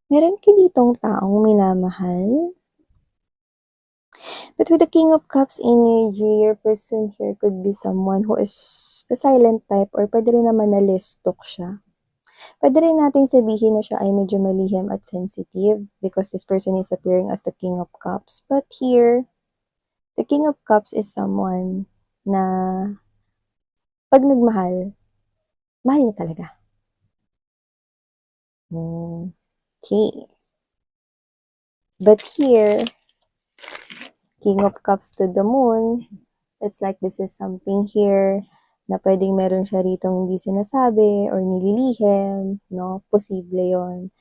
Meron ka ditong taong minamahal? But with the King of Cups energy, your person here could be someone who is the silent type or pwede rin naman na listok siya. Pwede rin natin sabihin na siya ay medyo malihim at sensitive because this person is appearing as the King of Cups. But here, the King of Cups is someone na pag nagmahal, mahal niya talaga. Okay. But here, King of Cups to the Moon, it's like this is something here na pwedeng meron siya ritong hindi sinasabi or nililihim, no? Posible yon.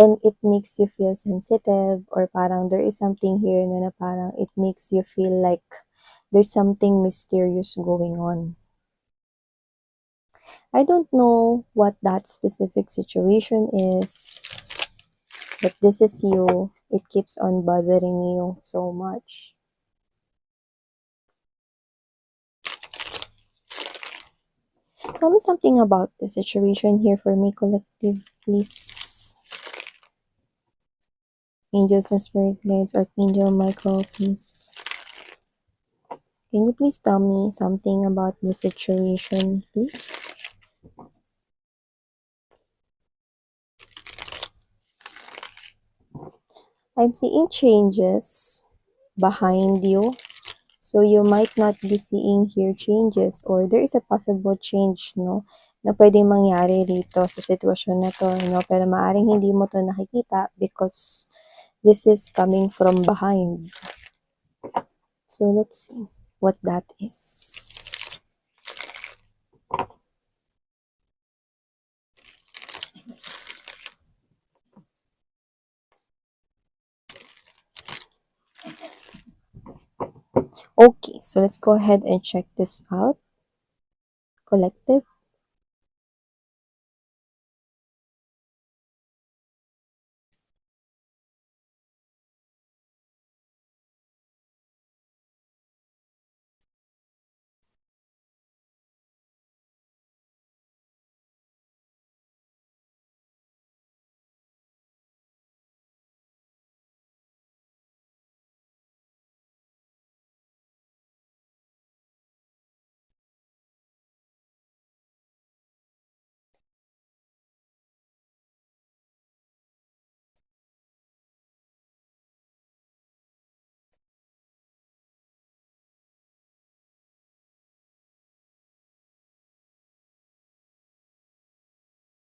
And it makes you feel sensitive or parang there is something here na parang it makes you feel like there's something mysterious going on. I don't know what that specific situation is, but this is you. It keeps on bothering you so much. Tell me something about the situation here for me, collective, please. Angels and spirit guides, Archangel Michael, please. Can you please tell me something about the situation, please? I'm seeing changes behind you. So you might not be seeing here changes or there is a possible change, no? Na pwedeng mangyari dito sa sitwasyon na to, no? Pero maaring hindi mo to nakikita because this is coming from behind. So let's see what that is. Okay, so let's go ahead and check this out. Collective.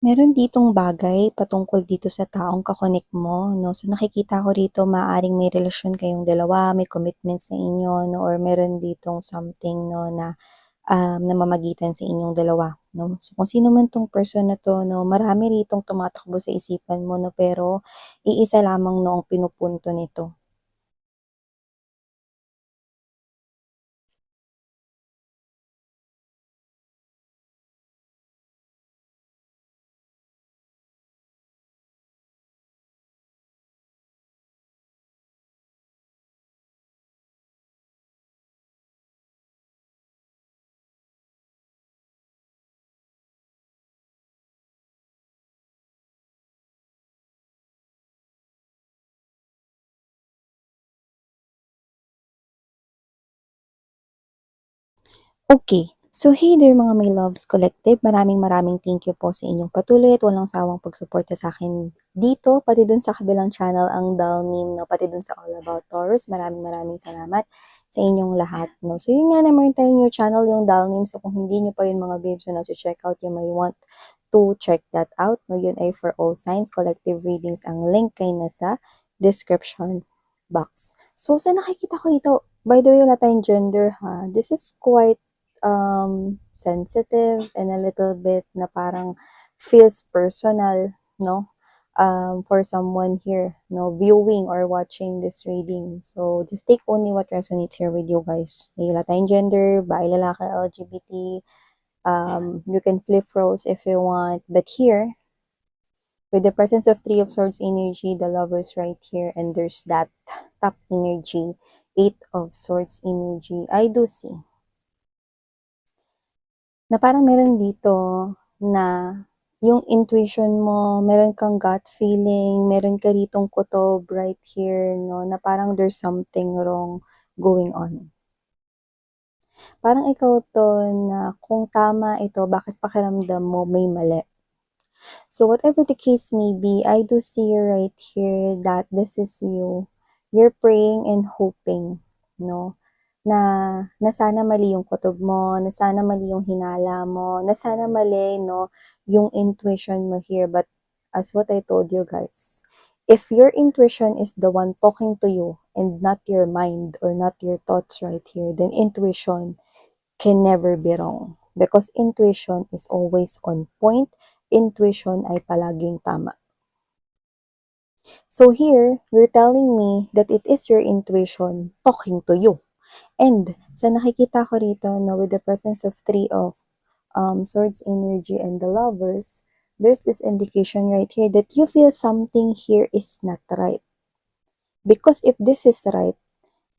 Meron ditong bagay patungkol dito sa taong kakonek mo, no? So nakikita ko rito maaring may relasyon kayong dalawa, may commitments sa inyo, no? Or meron ditong something, no, na namamagitan sa inyong dalawa, no? So kung sino man 'tong person na 'to, no, marami ritong tumatakbo sa isipan mo, no, pero iisa lamang, no, ang pinupunto nito. Okay. So, hey there mga my loves collective. Maraming thank you po sa inyong patuloy at walang sawang pagsuporta sa akin dito, pati dun sa kabilang channel ang Dalnim, no, pati dun sa All About Taurus. Maraming salamat sa inyong lahat, no. So, yun nga na meron tayong new channel, yung Dalnim. So, kung hindi nyo pa yun mga babes na check out, you may want to check that out, no. Yun ay for all signs, collective readings. Ang link ay nasa description box. So, sa nakikita ko dito, by the way, wala tayong gender, ha. This is quite sensitive and a little bit na parang feels personal, no? For someone here, no, viewing or watching this reading. So, just take only what resonates here with you guys. May wala tayong gender, babae, lalaki, LGBT, you can flip roles if you want. But here, with the presence of Three of Swords energy, the Lovers right here, and there's that top energy, Eight of Swords energy, I do see na parang meron dito na yung intuition mo, meron kang gut feeling, meron ka ritong kutob right here, no, na parang there's something wrong going on. Parang ikaw 'to na kung tama ito, bakit pakiramdam mo may mali? So whatever the case may be, I do see right here that this is you. You're praying and hoping, no? Na sana mali yung kutob mo, na sana mali yung hinala mo, na sana mali, no, yung intuition mo here. But as what I told you guys, if your intuition is the one talking to you and not your mind or not your thoughts right here, then intuition can never be wrong. Because intuition is always on point. Intuition ay palaging tama. So here, you're telling me that it is your intuition talking to you. And sa nakikita ko rito, no, with the presence of three of swords energy and the lovers, there's this indication right here that you feel something here is not right. Because if this is right,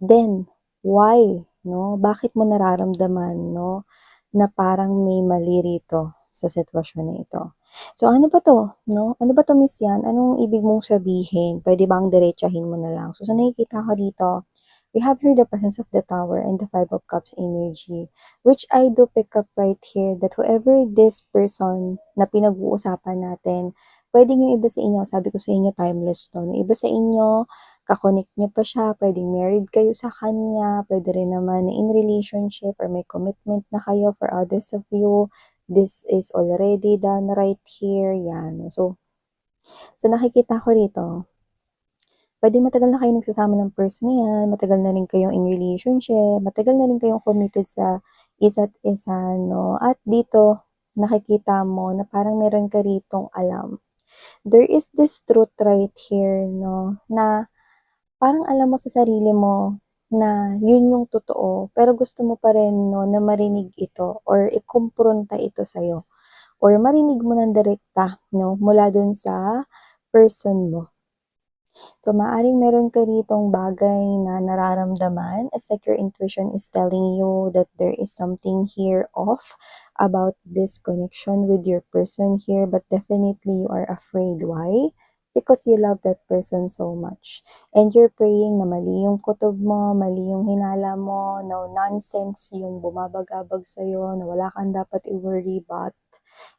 then why, no? Bakit mo nararamdaman, no, na parang may mali rito sa sitwasyon na ito? So ano ba 'to, no? Ano ba 'to, Miss Yan? Anong ibig mong sabihin? Puwede bang diretsahin mo na lang? So sa nakikita ko dito, we have here the presence of the Tower and the Five of Cups energy, which I do pick up right here that whoever this person na pinag-uusapan natin, puwedeng yung iba sa inyo, sabi ko sa inyo timeless 'to, yung iba sa inyo ka-connect niyo pa siya, puwedeng married kayo sa kanya, puwede rin naman na in relationship or may commitment na kayo for others of you. This is already done right here, yan. So, sa nakikita ko rito, puwedeng matagal na kayo nagsasama ng person na yan, matagal na rin kayong in relationship, matagal na rin kayong committed sa isa't isa, no? At dito, nakikita mo na parang meron ka ritong alam. There is this truth right here, no, na parang alam mo sa sarili mo na yun yung totoo, pero gusto mo pa rin 'no, na marinig ito or ikumpronta ito sa'yo or marinig mo ng direkta 'no, mula dun sa person mo. So, maaaring meron ka ritong bagay na nararamdaman. It's like your intuition is telling you that there is something here off about this connection with your person here, but definitely you are afraid. Why? Because you love that person so much. And you're praying na mali yung kutob mo, mali yung hinala mo, no nonsense yung bumabagabag sa'yo, na wala kang dapat i-worry, but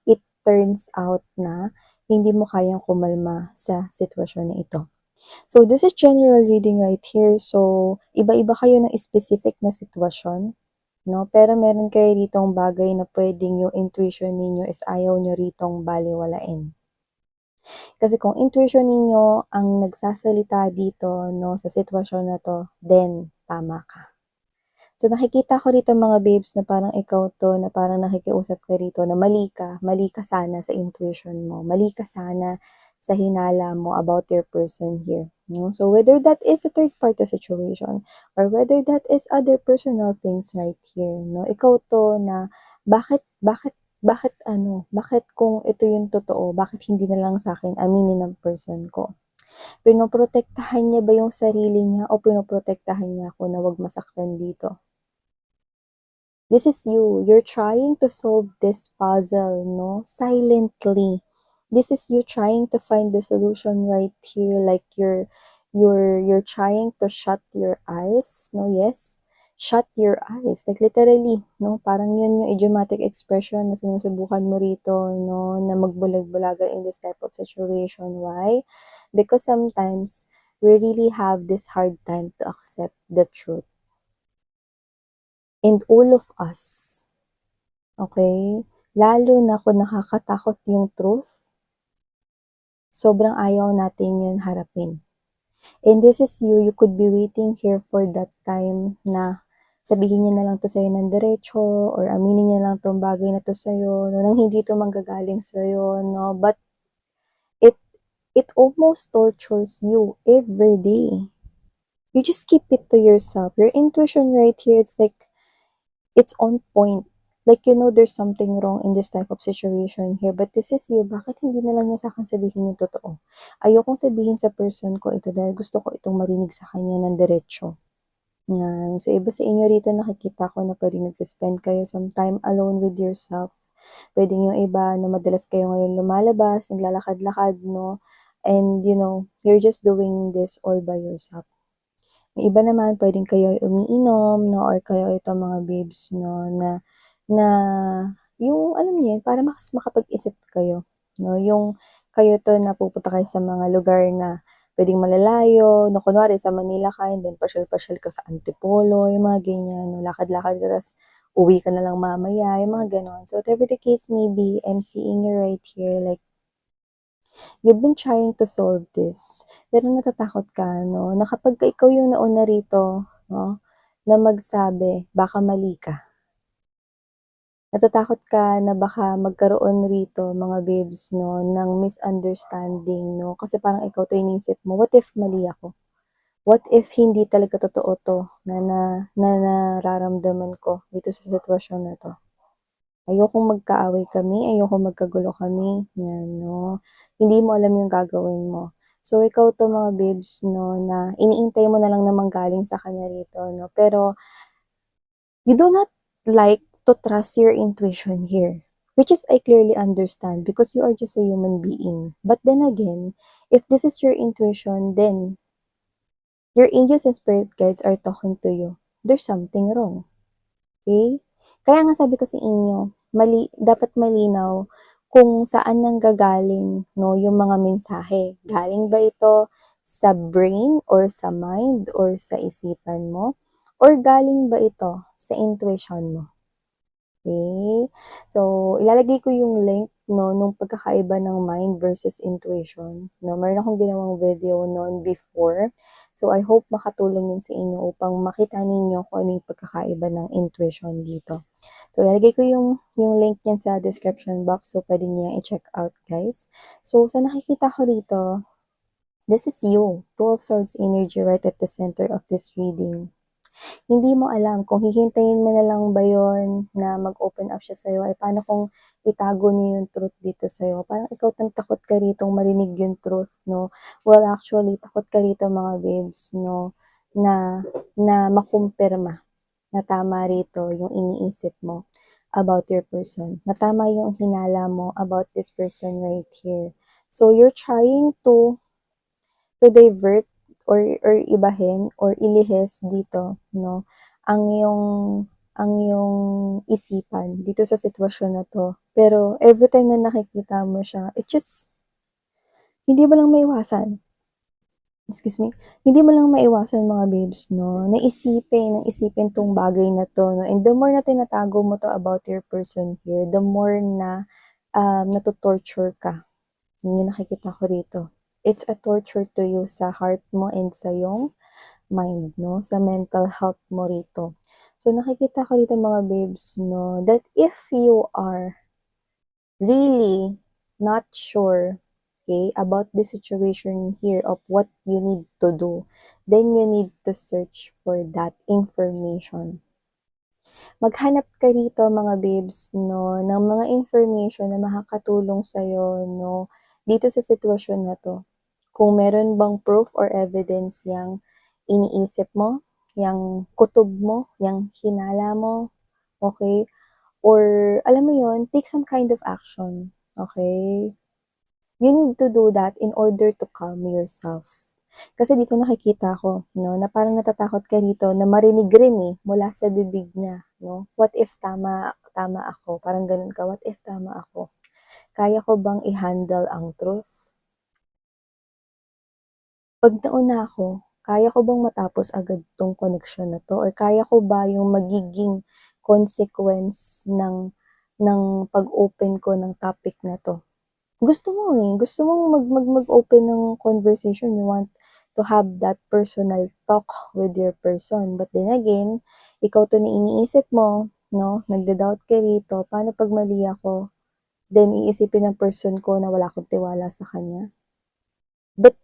it turns out na hindi mo kayang kumalma sa sitwasyon na ito. So, this is general reading right here. So, iba-iba kayo ng specific na sitwasyon, no? Pero meron kayo ritong bagay na pwedeng yung intuition ninyo is ayaw nyo ritong balewalain. Kasi kung intuition ninyo ang nagsasalita dito, no, sa sitwasyon na to, then tama ka. So, nakikita ko rito mga babes na parang ikaw 'to, na parang nakikiusap ka rito na mali ka sana sa intuition mo, mali ka sana sa hinala mo about your person here, no? So, whether that is a third party situation or whether that is other personal things right here, no? Ikaw 'to na bakit bakit bakit kung ito yung totoo, bakit hindi na lang sa'kin aminin ng person ko? Pinoprotektahan niya ba yung sarili niya o pinoprotektahan niya ako na 'wag masaktan dito? This is you. You're trying to solve this puzzle, no? Silently. This is you trying to find the solution right here. Like you're trying to shut your eyes, no? Yes. Shut your eyes. Like literally, no? Parang yun yung idiomatic expression na sinusubukan mo rito, no? Na magbulag-bulaga in this type of situation. Why? Because sometimes we really have this hard time to accept the truth. And all of us, okay? Lalo na kung nakakatakot yung truth, sobrang ayaw natin yun harapin. And this is you, you could be waiting here for that time na sabihin niya na lang to sa'yo ng diretso or aminin niya lang tong bagay na to sa'yo, no, nang hindi to manggagaling sa'yo, no? But it it almost tortures you every day. You just keep it to yourself. Your intuition right here, it's like it's on point. Like, you know, there's something wrong in this type of situation here. But this is you. Bakit hindi na lang niya sa'kin sabihin yung totoo? Ayokong sabihin sa person ko ito dahil gusto ko itong marinig sa kanya ng diretsyo. Yan. So, iba sa inyo rito nakikita ko na pwedeng nagsispend kayo some time alone with yourself. Puwedeng yung iba na madalas kayo ngayon lumalabas, naglalakad-lakad 'no, and you're just doing this all by yourself. Yung iba naman puwedeng kayo ay umiinom 'no or kayo itong mga babes 'no na na yung alam niyo yun, para mas makapag-isip kayo 'no, yung kayo 'to na pupunta kayo sa mga lugar na puwedeng malalayo 'no, kunwari sa Manila ka and then pasyal-pasyal ka sa Antipolo, yung mga ganyan 'no, lakad-lakad ka ta's uwi ka na lang mamaya, yung mga gano'n. So whatever the case may be, I'm seeing you right here like you've been trying to solve this, pero natatakot ka 'no, na kapagka ikaw yung nauna rito 'no, na magsabi baka mali ka. Natatakot ka na baka magkaroon rito mga babes 'no, ng misunderstanding 'no, kasi parang ikaw 'to iniisip mo, "What if mali ako? What if hindi talaga totoo 'to na nararamdaman ko dito sa sitwasyon na 'to?" Ayokong magkaaway kami, ayokong magkagulo kami, 'yan 'no. Hindi mo alam yung gagawin mo. So ikaw 'to mga babes 'no, na iniintay mo na lang na manggaling sa kanya rito 'no, pero you do not like to trust your intuition here, which is I clearly understand because you are just a human being. But then again, if this is your intuition, then your angels and spirit guides are talking to you. There's something wrong. Okay? Kaya nga sabi ko sa inyo, dapat malinaw kung saan nanggagaling 'no, yung mga mensahe. Galing ba ito sa brain or sa mind or sa isipan mo or galing ba ito sa intuition mo? Okay. So, ilalagay ko yung link 'no, nung pagkakaiba ng mind versus intuition 'no. Meron akong ginawang video no'n before. So, I hope makatulong yun sa inyo upang makita ninyo kung ano yung pagkakaiba ng intuition dito. So, ilalagay ko yung link niyan sa description box, so puwede niyo i-check out guys. So, sa nakikita ko rito, this is you, Two of Swords energy right at the center of this reading. Hindi mo alam kung hihintayin mo na lang ba yun na mag-open up siya sa'yo, ay paano kung itago niya yung truth dito sa'yo. Parang ikaw takot ka ritong marinig yung truth 'no. Well, actually takot ka rito mga babes 'no, na na makumpirma na tama rito yung iniisip mo about your person, na tama yung hinala mo about this person right here. So you're trying to divert or ibahin or ilihis dito 'no, ang iyong ang iyong isipan dito sa sitwasyon na 'to. Pero everytime na nakikita mo siya, it just hindi mo lang maiwasan, excuse me, hindi mo lang maiwasan mga babes 'no, na isipin 'tong bagay na 'to 'no, and the more na tinatago mo 'to about your person here, the more na, nato-torture ka. Yun yung nakikita ko rito. It's a torture to you sa heart mo and sa iyong mind 'no, sa mental health mo rito. So nakikita ko rito mga babes 'no, that if you are really not sure, okay, about the situation here of what you need to do, then you need to search for that information. Maghanap ka rito mga babes 'no, ng mga information na makakatulong sa'yo 'no, dito sa sitwasyon na 'to. Kung meron bang proof or evidence yang iniisip mo, yang kutob mo, yang hinala mo, okey? Or alam mo yun, take some kind of action, okey? You need to do that in order to calm yourself. Kasi dito nakikita ko 'no, na parang natatakot ka rito na marinig rin, mula sa bibig niya 'no. What if tama tama ako, parang gano'n ka, what if tama ako? Kaya ko bang i-handle ang truth? 'Pag nauna ako, kaya ko bang matapos agad 'tong koneksyon na 'to or kaya ko ba yung magiging consequence ng pag-open ko ng topic na 'to? Gusto mong mag-open ng conversation, you want to have that personal talk with your person. But then again, ikaw 'to na iniisip mo 'no, nagda-doubt ka rito, paano 'pag mali ako? Then iisipin ng person ko na wala akong tiwala sa kanya. But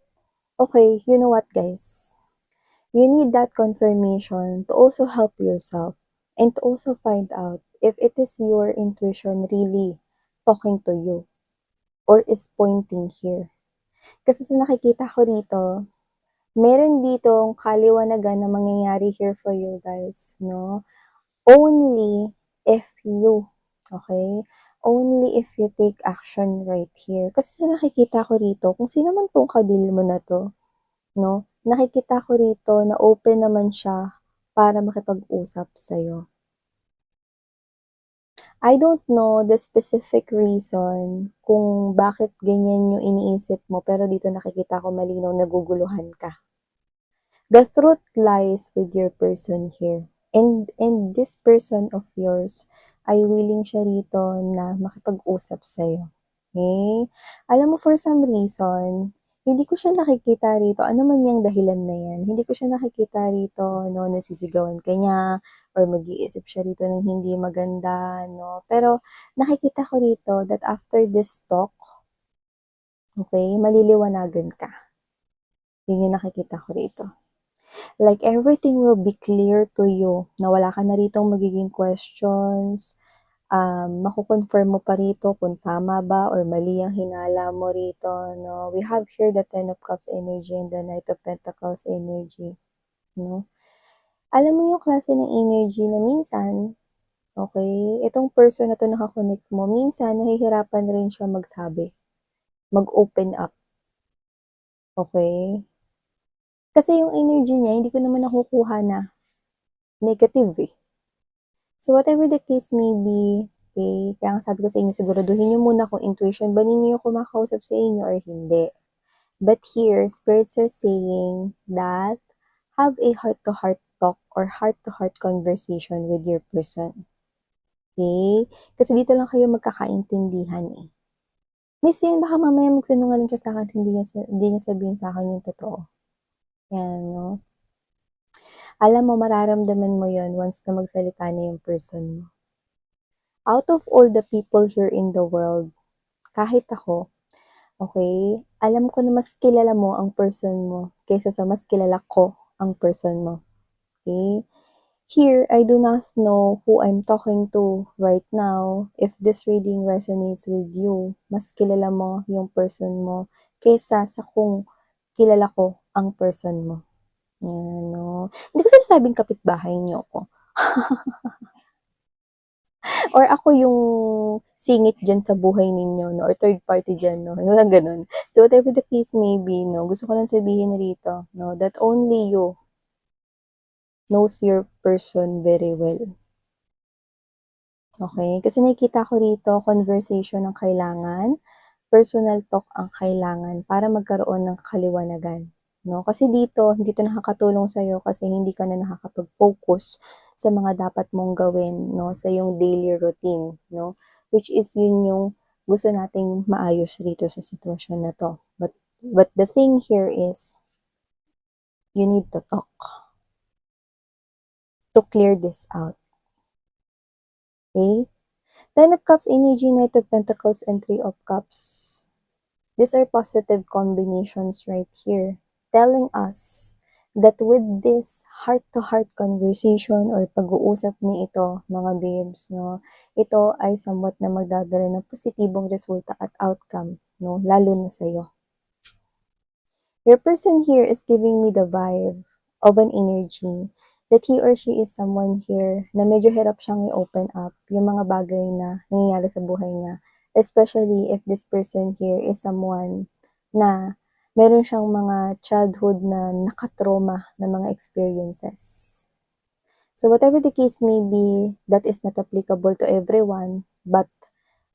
okay, you know what guys? You need that confirmation to also help yourself and to also find out if it is your intuition really talking to you or is pointing here. Kasi sa nakikita ko rito, meron ditong kaliwanagan na mangyayari here for you guys, no? Only if you Okay? Only if you take action right here. Kasi sa nakikita ko rito, kung sino man 'tong kadil mo na 'to, 'no, nakikita ko rito na open naman siya para makipag-usap sa'yo. I don't know the specific reason kung bakit ganyan yung iniisip mo, pero dito nakikita ko malinaw naguguluhan ka. The truth lies with your person here. And this person of yours ay willing siya rito na makipag-usap sa'yo. Okay? Alam mo, for some reason, hindi ko siya nakikita rito, ano man yung dahilan na yan, hindi ko siya nakikita rito, no, nasisigawan ka niya, or mag-iisip siya rito ng hindi maganda, no. Pero nakikita ko rito that after this talk, okay, maliliwanagan ka. Yun yung nakikita ko rito. Like everything will be clear to you, na wala ka na ritong magiging questions, mako-confirm mo pa rito kung tama ba or mali ang hinala mo rito, no? We have here the Ten of Cups energy and the Knight of Pentacles energy, no? Alam mo yung klase ng energy na minsan, okay, itong person na 'to naka-connect mo, minsan nahihirapan rin siya magsabi, mag-open up, okay? Kasi yung energy niya hindi ko naman nakukuha na negative, eh. So whatever the case may be, okay, kaya nga sabi ko sa inyo siguraduhin niyo muna kung intuition ba ninyo yung kumakausap sa inyo or hindi. But here, spirits are saying that have a heart-to-heart talk or heart-to-heart conversation with your person. Okay? Kasi dito lang kayo magkakaintindihan, eh. Miss yan, baka mamaya magsinungaling siya sa akin, hindi niya sabihin sa akin yung totoo. Yan, no? Alam mo, mararamdaman mo yon once na magsalita na yung person mo. Out of all the people here in the world, kahit ako, okay, alam ko na mas kilala mo ang person mo kaysa sa mas kilala ko ang person mo. Okay? Here, I do not know who I'm talking to right now. If this reading resonates with you, mas kilala mo yung person mo kaysa sa kung kilala ko ang person mo. Yan, no? Hindi ko sinasabing kapitbahay niyo ko. Or ako yung singit dyan sa buhay ninyo, no? Or third party dyan, no? Walang ganun. So, whatever the case may be, no? Gusto ko lang sabihin rito, no? That only you knows your person very well. Okay? Kasi nakikita ko rito, conversation ang kailangan, personal talk ang kailangan para magkaroon ng kaliwanagan. No? Kasi dito, hindi ito nakakatulong sa'yo kasi hindi ka na nakakapag-focus sa mga dapat mong gawin, no? Sa yung daily routine, no? Which is yun yung gusto nating maayos rito sa sitwasyon na to. But the thing here is, you need to talk to clear this out. Okay? Ten of Cups energy, Knight of Pentacles, and Three of Cups. These are positive combinations right here, telling us that with this heart-to-heart conversation or pag-uusap ni ito, mga babes, no, ito ay somewhat na magdadala ng positibong resulta at outcome, no, lalo na sa'yo. Your person here is giving me the vibe of an energy that he or she is someone here na medyo hirap siyang i-open up yung mga bagay na nangyayari sa buhay niya. Especially if this person here is someone na meron siyang mga childhood na nakatrauma na mga experiences. So whatever the case may be, that is not applicable to everyone, but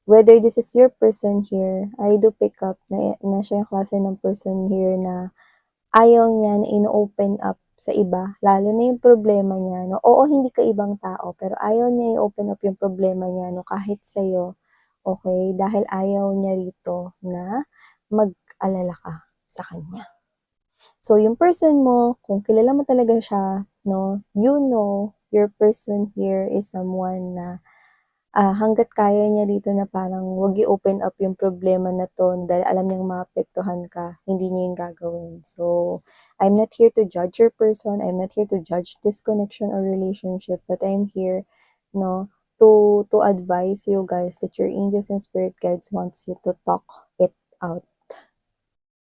whether this is your person here, I do pick up na siya yung klase ng person here na ayaw niya na ino-open up sa iba, lalo na yung problema niya, no? Oo, hindi ka ibang tao, pero ayaw niya i-open up yung problema niya, no? Kahit sa'yo, okay? Dahil ayaw niya rito na mag-alala ka sa kanya. So, yung person mo, kung kilala mo talaga siya, no? You know, your person here is someone na hangga't kaya niya dito na parang wag i-open up yung problema na 'to dahil alam niyang maapektuhan ka, hindi niya yun gagawin. So, I'm not here to judge your person, I'm not here to judge this connection or relationship, but I'm here, no, to advise you guys that your angels and spirit guides wants you to talk it out.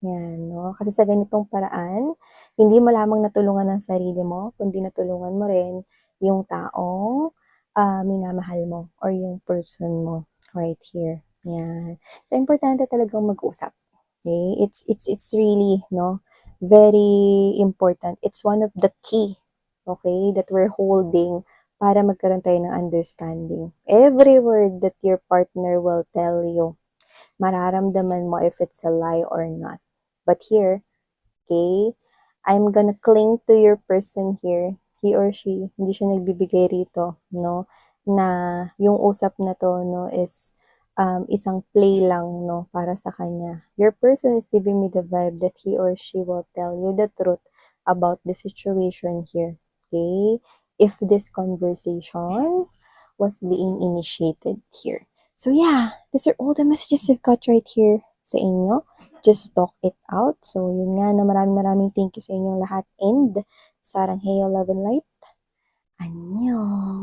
Yan, no? Kasi sa ganitong paraan, hindi mo lamang natulungan ang sarili mo, kundi natulungan mo rin yung taong minamahal mo or yung person mo right here. Yan. So, importante talagang mag-usap. Okay? It's really, no, very important. It's one of the key, okay, that we're holding para magkaroon tayo ng understanding. Every word that your partner will tell you, mararamdaman mo if it's a lie or not. But here, okay, I'm gonna cling to your person here, he or she, hindi siya nagbibigay rito, no, na yung usap na to, no, is isang play lang, no, para sa kanya. Your person is giving me the vibe that he or she will tell you the truth about the situation here, okay? If this conversation was being initiated here. So yeah, these are all the messages I've got right here sa inyo. Just talk it out. So yun nga na maraming thank you sa inyong lahat and sarang heyo, love and light. Annyeong!